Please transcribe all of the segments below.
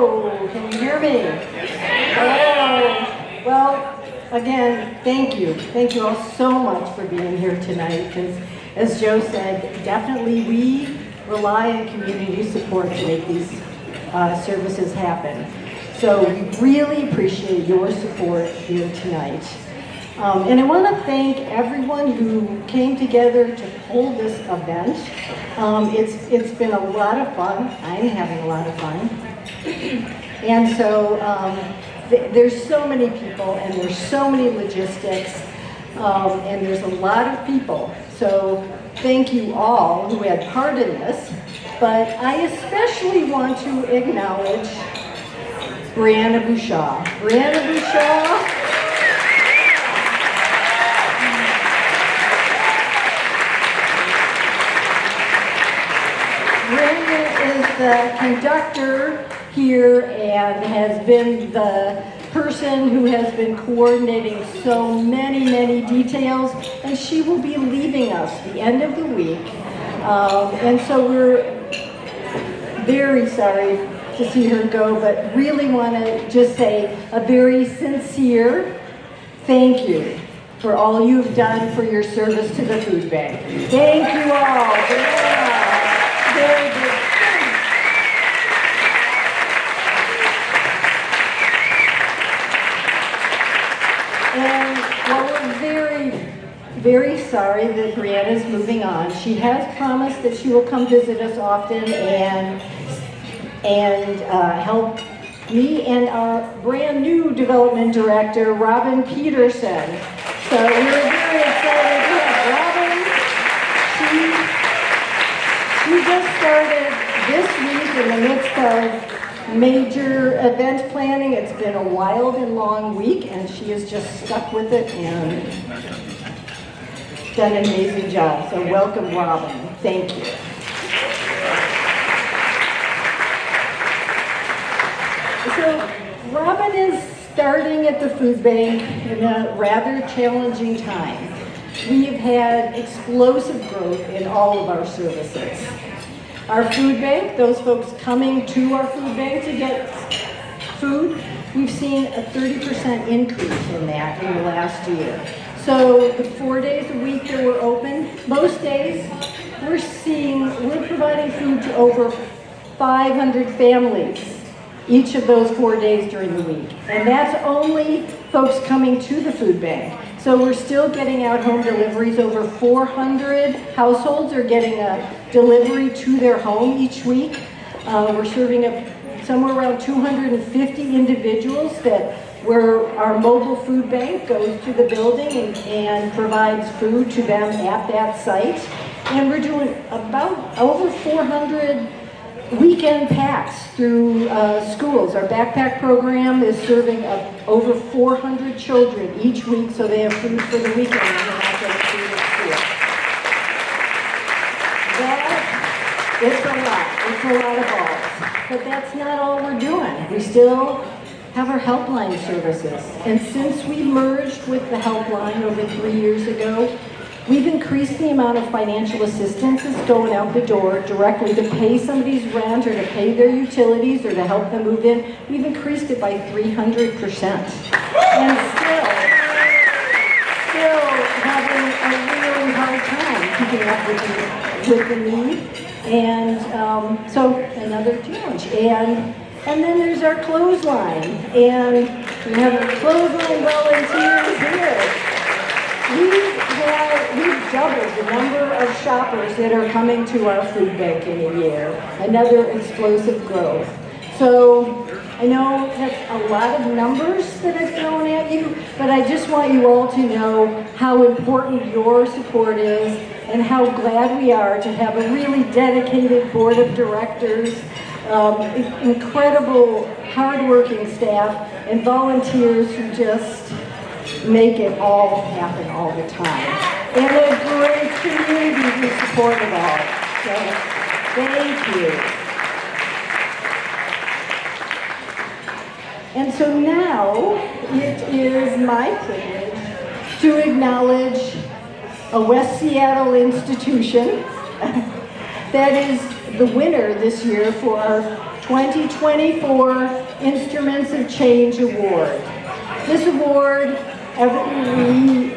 Hello, can you hear me? Hello. Well, again, thank you. Thank you all so much for being here tonight, because as Joe said, definitely we rely on community support to make these services happen. So we really appreciate your support here tonight. And I want to thank everyone who came together to hold this event. It's been a lot of fun. I'm having a lot of fun. And so there's so many people and there's so many logistics and there's a lot of people. So thank you all who had part in this. But I especially want to acknowledge Brianna Bouchard. Brianna Bouchard. The conductor here and has been the person who has been coordinating so many details, and she will be leaving us the end of the week. And so we're very sorry to see her go, but really want to just say a very sincere thank you for all you've done for your service to the food bank. Thank you all. Yeah. Very good. And well, we're very sorry that Brianna's moving on. She has promised that she will come visit us often and help me and our brand new development director, Robin Peterson. So we're very excited to have Robin. She just started this week in the midst of major event planning. It's been a wild and long week, and she has just stuck with it and done an amazing job. So welcome, Robin. Thank you. So Robin is starting at the food bank in a rather challenging time. We've had explosive growth in all of our services. Our food bank, those folks coming to our food bank to get food, we've seen a 30% increase in that in the last year. So the 4 days a week that we're open, most days we're providing food to over 500 families each of those 4 days during the week. And that's only folks coming to the food bank. So we're still getting out home deliveries. Over 400 households are getting a delivery to their home each week. We're serving up somewhere around 250 individuals where our mobile food bank goes to the building and provides food to them at that site. And we're doing about over 400 weekend packs through schools. Our backpack program is serving over 400 children each week, so they have food for the weekend and they're not getting food at school. It's a lot of balls. But that's not all we're doing. We still have our helpline services. And since we merged with the helpline over 3 years ago, we've increased the amount of financial assistance that's going out the door directly to pay somebody's rent or to pay their utilities or to help them move in. We've increased it by 300%. And still having a really hard time keeping up with the need. And so another challenge. And then there's our clothesline. And we have our clothesline volunteers here. We've doubled the number of shoppers that are coming to our food bank in a year. Another explosive growth. So I know that's a lot of numbers that I've thrown at you, but I just want you all to know how important your support is and how glad we are to have a really dedicated board of directors, incredible hardworking staff, and volunteers who just make it all happen all the time. And a great community who support it all. So, thank you. And so now, it is my privilege to acknowledge a West Seattle institution that is the winner this year for our 2024 Instruments of Change Award. This award,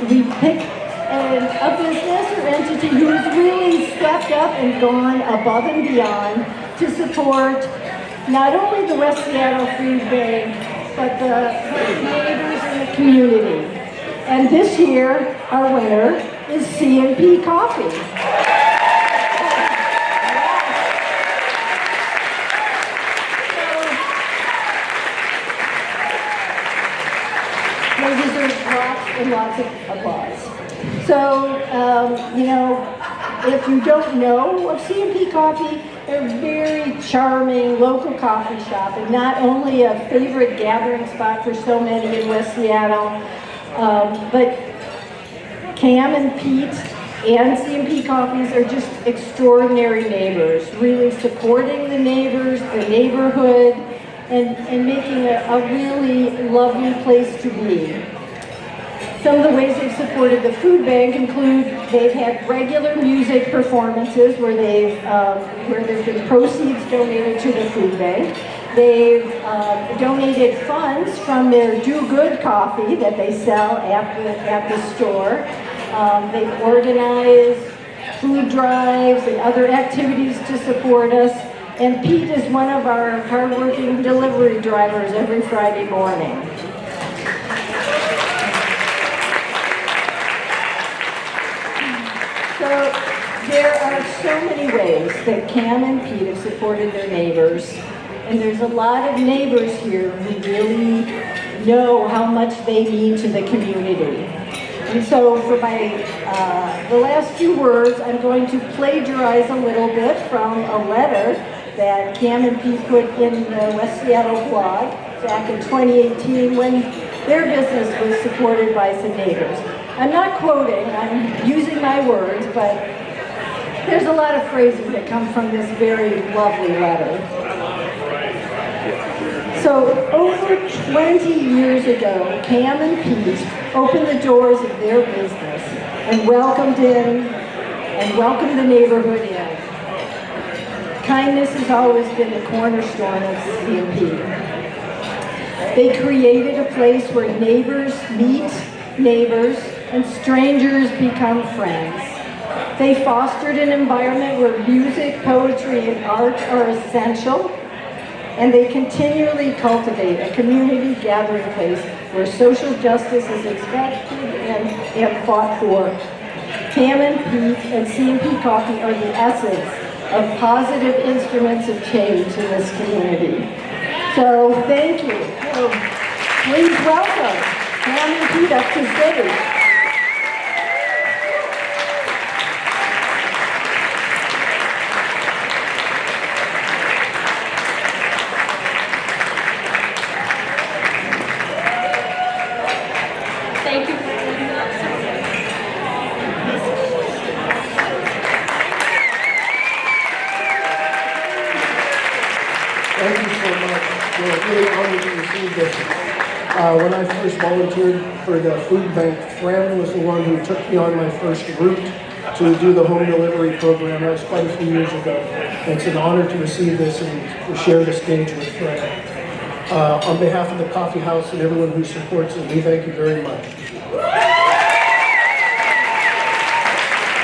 we pick a business or entity who has really stepped up and gone above and beyond to support not only the West Seattle Food Bank, but the neighbors in the community. And this year, our winner is C&P Coffee. They deserve lots and lots of applause. So, if you don't know of C&P Coffee, they're a very charming local coffee shop, and not only a favorite gathering spot for so many in West Seattle, but Cam and Pete and C&P Coffees are just extraordinary neighbors, really supporting the neighbors, the neighborhood, and making a really lovely place to be. Some of the ways they've supported the food bank include they've had regular music performances where there's been proceeds donated to the food bank. They've donated funds from their Do Good coffee that they sell at the store. They've organized food drives and other activities to support us. And Pete is one of our hardworking delivery drivers every Friday morning. So there are so many ways that Cam and Pete have supported their neighbors, and there's a lot of neighbors here who really know how much they mean to the community. And so for the last few words, I'm going to plagiarize a little bit from a letter that Cam and Pete put in the West Seattle blog back in 2018 when their business was supported by some neighbors. I'm not quoting, I'm using my words, but there's a lot of phrases that come from this very lovely letter. So over 20 years ago, Cam and Pete opened the doors of their business and welcomed the neighborhood in. Kindness has always been the cornerstone of C&P. They created a place where neighbors meet neighbors and strangers become friends. They fostered an environment where music, poetry, and art are essential, and they continually cultivate a community gathering place where social justice is expected and fought for. Cam and Pete and C&P Coffee are the essence of positive instruments of change in this community. So thank you. So please welcome Fran and Pete up to stage. Thank you. Thank you so much. We're really honored to receive this. When I first volunteered for the food bank, Fran was the one who took me on my first route to do the home delivery program. That was quite a few years ago. It's an honor to receive this and to share the stage with Fran. On behalf of the coffee house and everyone who supports it, we thank you very much.